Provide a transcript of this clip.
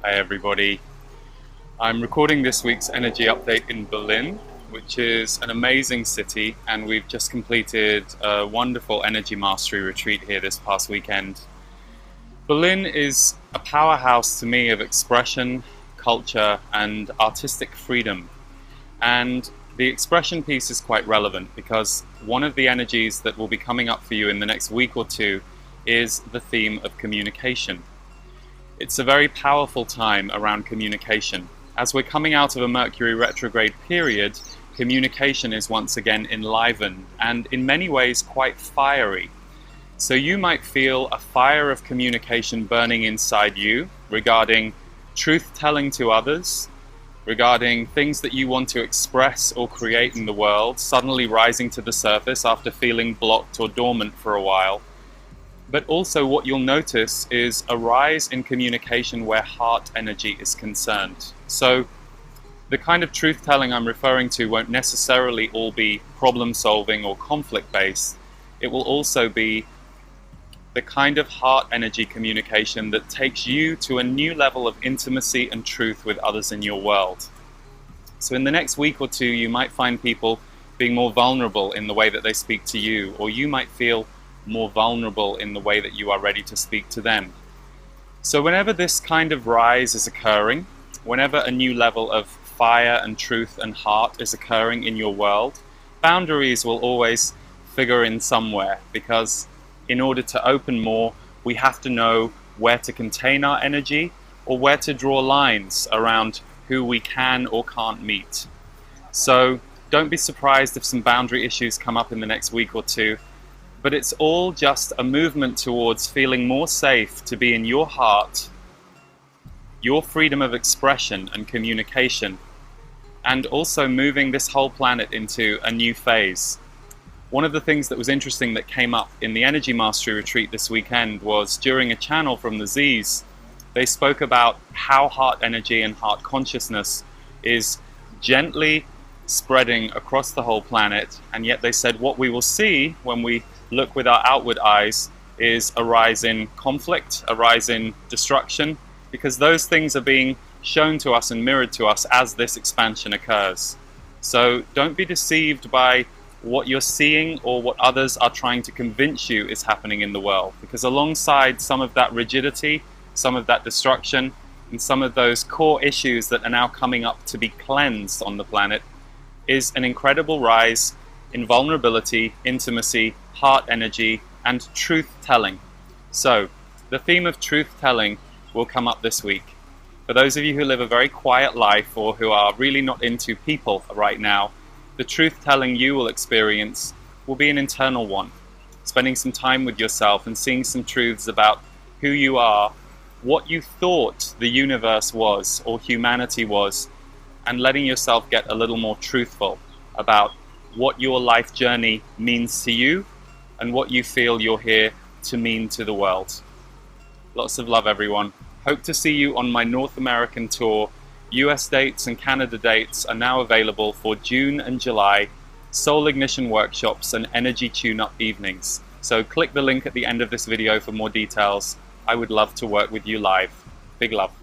Hi everybody. I'm recording this week's energy update in Berlin, which is an amazing city, and we've just completed a wonderful energy mastery retreat here this past weekend. Berlin is a powerhouse to me of expression, culture, and artistic freedom. And the expression piece is quite relevant because one of the energies that will be coming up for you in the next week or two is the theme of communication. It's a very powerful time around communication. As we're coming out of a Mercury retrograde period, communication is once again enlivened and in many ways quite fiery. So you might feel a fire of communication burning inside you regarding truth-telling to others, regarding things that you want to express or create in the world, suddenly rising to the surface after feeling blocked or dormant for a while. But also what you'll notice is a rise in communication where heart energy is concerned. So the kind of truth-telling I'm referring to won't necessarily all be problem-solving or conflict-based. It will also be the kind of heart energy communication that takes you to a new level of intimacy and truth with others in your world. So in the next week or two, you might find people being more vulnerable in the way that they speak to you, or you might feel more vulnerable in the way that you are ready to speak to them. So whenever this kind of rise is occurring, whenever a new level of fire and truth and heart is occurring in your world, boundaries will always figure in somewhere, because in order to open more, we have to know where to contain our energy or where to draw lines around who we can or can't meet. So don't be surprised if some boundary issues come up in the next week or two. But it's all just a movement towards feeling more safe to be in your heart, your freedom of expression and communication, and also moving this whole planet into a new phase. One of the things that was interesting that came up in the Energy Mastery Retreat this weekend was during a channel from the Z's, they spoke about how heart energy and heart consciousness is gently spreading across the whole planet, and yet they said what we will see when we look with our outward eyes is a rise in conflict, a rise in destruction, because those things are being shown to us and mirrored to us as this expansion occurs. So don't be deceived by what you're seeing or what others are trying to convince you is happening in the world, because alongside some of that rigidity, some of that destruction, and some of those core issues that are now coming up to be cleansed on the planet is an incredible rise in vulnerability, intimacy, heart energy, and truth-telling. So the theme of truth-telling will come up this week. For those of you who live a very quiet life or who are really not into people right now, the truth-telling you will experience will be an internal one. Spending some time with yourself and seeing some truths about who you are, what you thought the universe was or humanity was, and letting yourself get a little more truthful about what your life journey means to you and what you feel you're here to mean to the world. Lots of love, everyone. Hope to see you on my North American tour. US dates and Canada dates are now available for June and July, soul ignition workshops and energy tune-up evenings. So click the link at the end of this video for more details. I would love to work with you live. Big love.